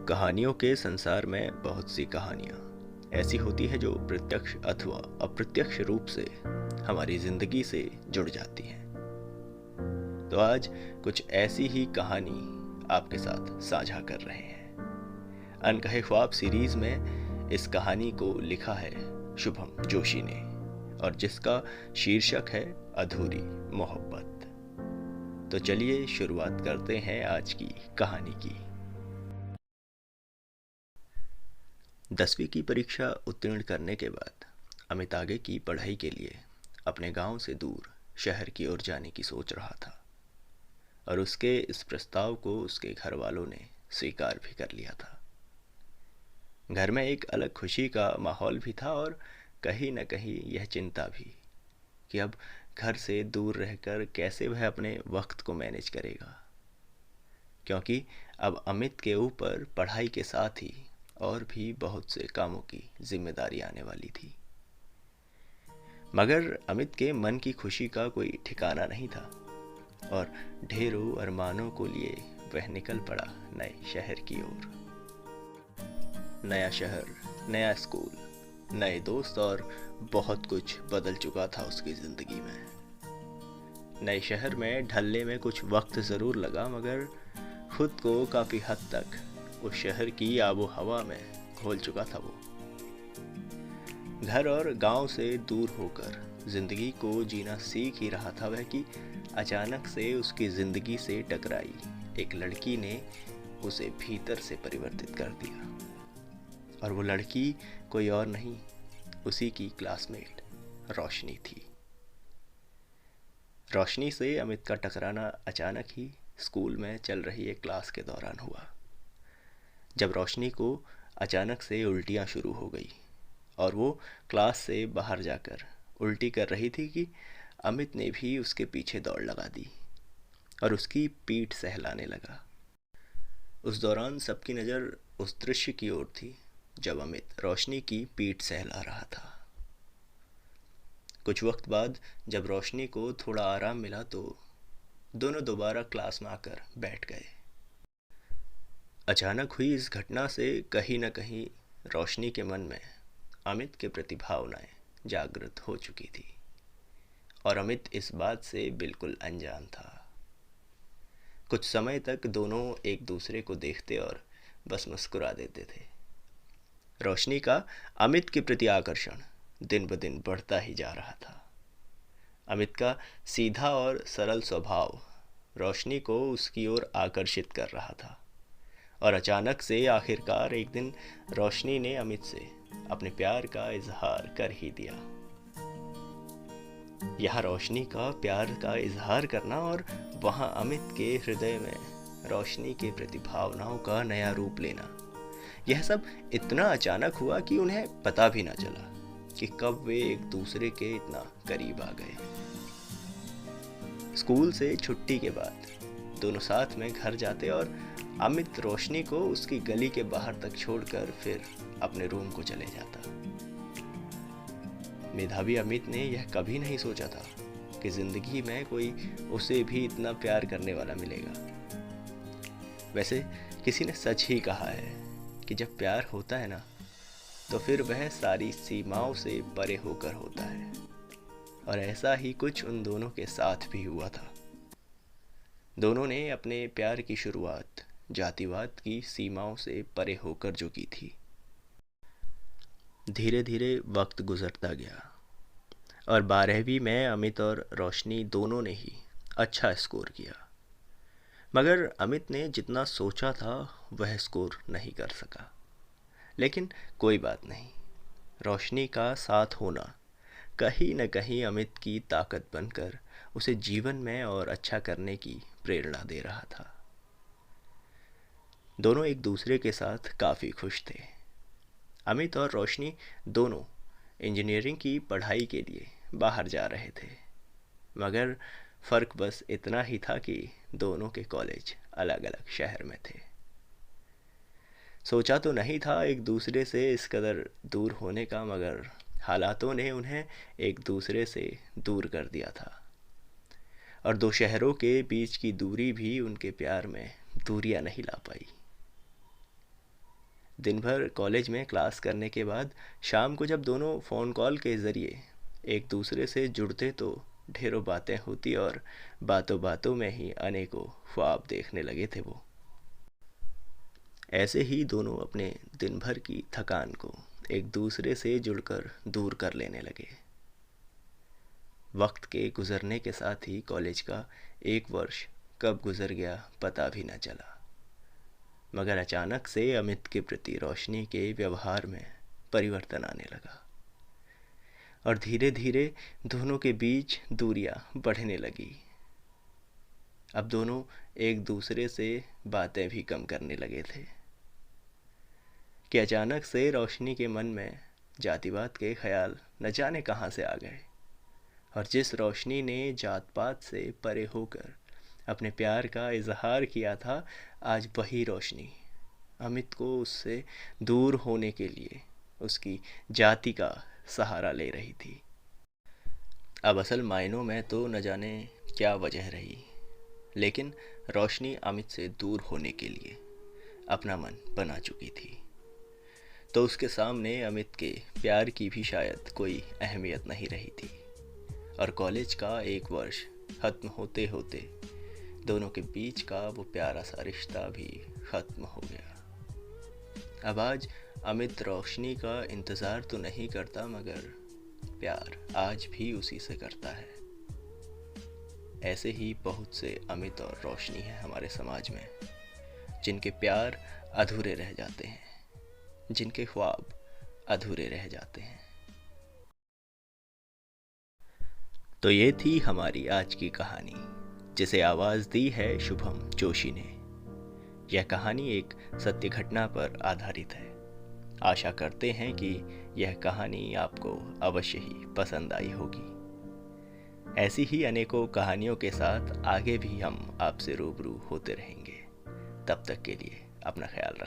कहानियों के संसार में बहुत सी कहानियाँ ऐसी होती है जो प्रत्यक्ष अथवा अप्रत्यक्ष रूप से हमारी जिंदगी से जुड़ जाती हैं। तो आज कुछ ऐसी ही कहानी आपके साथ साझा कर रहे हैं। अनकहे ख्वाब सीरीज में इस कहानी को लिखा है शुभम जोशी ने और जिसका शीर्षक है अधूरी मोहब्बत। तो चलिए शुरुआत करते हैं आज की कहानी की। 10वीं की परीक्षा उत्तीर्ण करने के बाद अमित आगे की पढ़ाई के लिए अपने गांव से दूर शहर की ओर जाने की सोच रहा था और उसके इस प्रस्ताव को उसके घर वालों ने स्वीकार भी कर लिया था। घर में एक अलग खुशी का माहौल भी था और कहीं न कहीं यह चिंता भी कि अब घर से दूर रहकर कैसे वह अपने वक्त को मैनेज करेगा, क्योंकि अब अमित के ऊपर पढ़ाई के साथ ही और भी बहुत से कामों की जिम्मेदारी आने वाली थी। मगर अमित के मन की खुशी का कोई ठिकाना नहीं था और ढेरों अरमानों को लिए वह निकल पड़ा नए शहर की ओर। नया शहर, नया स्कूल, नए दोस्त और बहुत कुछ बदल चुका था उसकी जिंदगी में। नए शहर में ढलने में कुछ वक्त जरूर लगा, मगर खुद को काफी हद तक उस शहर की आबो हवा में घोल चुका था वो। घर और गांव से दूर होकर जिंदगी को जीना सीख ही रहा था वह कि अचानक से उसकी जिंदगी से टकराई एक लड़की ने उसे भीतर से परिवर्तित कर दिया। और वो लड़की कोई और नहीं, उसी की क्लासमेट रोशनी थी। रोशनी से अमित का टकराना अचानक ही स्कूल में चल रही एक क्लास के दौरान हुआ, जब रोशनी को अचानक से उल्टियाँ शुरू हो गई और वो क्लास से बाहर जाकर उल्टी कर रही थी कि अमित ने भी उसके पीछे दौड़ लगा दी और उसकी पीठ सहलाने लगा। उस दौरान सबकी नज़र उस दृश्य की ओर थी जब अमित रोशनी की पीठ सहला रहा था। कुछ वक्त बाद जब रोशनी को थोड़ा आराम मिला तो दोनों दोबारा क्लास में आकर बैठ गए। अचानक हुई इस घटना से कहीं न कहीं रोशनी के मन में अमित के प्रति भावनाएं जागृत हो चुकी थी और अमित इस बात से बिल्कुल अनजान था। कुछ समय तक दोनों एक दूसरे को देखते और बस मुस्कुरा देते थे। रोशनी का अमित के प्रति आकर्षण दिन ब दिन बढ़ता ही जा रहा था। अमित का सीधा और सरल स्वभाव रोशनी को उसकी ओर आकर्षित कर रहा था और अचानक से आखिरकार एक दिन रोशनी ने अमित से अपने प्यार का इजहार कर ही दिया। यहाँ रोशनी का प्यार का इजहार करना और वहाँ अमित के हृदय में रोशनी के प्रति भावनाओं का नया रूप लेना, यह सब इतना अचानक हुआ कि उन्हें पता भी ना चला कि कब वे एक दूसरे के इतना करीब आ गए। स्कूल से छुट्टी के बाद दोनों साथ में घर जाते और अमित रोशनी को उसकी गली के बाहर तक छोड़कर फिर अपने रूम को चले जाता। मेधावी अमित ने यह कभी नहीं सोचा था कि जिंदगी में कोई उसे भी इतना प्यार करने वाला मिलेगा। वैसे किसी ने सच ही कहा है कि जब प्यार होता है ना, तो फिर वह सारी सीमाओं से परे होकर होता है, और ऐसा ही कुछ उन दोनों के साथ भी हुआ था। दोनों ने अपने प्यार की शुरुआत जातिवाद की सीमाओं से परे होकर जो की थी। धीरे धीरे वक्त गुजरता गया और 12वीं में अमित और रोशनी दोनों ने ही अच्छा स्कोर किया, मगर अमित ने जितना सोचा था वह स्कोर नहीं कर सका। लेकिन कोई बात नहीं, रोशनी का साथ होना कहीं न कहीं अमित की ताकत बनकर उसे जीवन में और अच्छा करने की प्रेरणा दे रहा था। दोनों एक दूसरे के साथ काफ़ी खुश थे। अमित और रोशनी दोनों इंजीनियरिंग की पढ़ाई के लिए बाहर जा रहे थे, मगर फ़र्क बस इतना ही था कि दोनों के कॉलेज अलग अलग शहर में थे। सोचा तो नहीं था एक दूसरे से इस कदर दूर होने का, मगर हालातों ने उन्हें एक दूसरे से दूर कर दिया था और दो शहरों के बीच की दूरी भी उनके प्यार में दूरियां नहीं ला पाई। दिन भर कॉलेज में क्लास करने के बाद शाम को जब दोनों फ़ोन कॉल के ज़रिए एक दूसरे से जुड़ते तो ढेरों बातें होती और बातों बातों में ही अनेकों ख्वाब देखने लगे थे वो। ऐसे ही दोनों अपने दिन भर की थकान को एक दूसरे से जुड़कर दूर कर लेने लगे। वक्त के गुज़रने के साथ ही कॉलेज का एक वर्ष कब गुज़र गया पता भी न चला, मगर अचानक से अमित के प्रति रोशनी के व्यवहार में परिवर्तन आने लगा और धीरे धीरे दोनों के बीच दूरियां बढ़ने लगी। अब दोनों एक दूसरे से बातें भी कम करने लगे थे कि अचानक से रोशनी के मन में जातिवाद के ख्याल न जाने कहाँ से आ गए। और जिस रोशनी ने जात पात से परे होकर अपने प्यार का इजहार किया था, आज वही रोशनी अमित को उससे दूर होने के लिए उसकी जाति का सहारा ले रही थी। अब असल मायनों में तो न जाने क्या वजह रही, लेकिन रोशनी अमित से दूर होने के लिए अपना मन बना चुकी थी। तो उसके सामने अमित के प्यार की भी शायद कोई अहमियत नहीं रही थी और कॉलेज का एक वर्ष ख़त्म होते होते दोनों के बीच का वो प्यारा सा रिश्ता भी ख़त्म हो गया। अब आज अमित रोशनी का इंतज़ार तो नहीं करता, मगर प्यार आज भी उसी से करता है। ऐसे ही बहुत से अमित और रोशनी हैं हमारे समाज में, जिनके प्यार अधूरे रह जाते हैं, जिनके ख्वाब अधूरे रह जाते हैं। तो ये थी हमारी आज की कहानी, जिसे आवाज़ दी है शुभम जोशी ने। यह कहानी एक सत्य घटना पर आधारित है। आशा करते हैं कि यह कहानी आपको अवश्य ही पसंद आई होगी। ऐसी ही अनेकों कहानियों के साथ आगे भी हम आपसे रूबरू होते रहेंगे। तब तक के लिए अपना ख्याल रखें।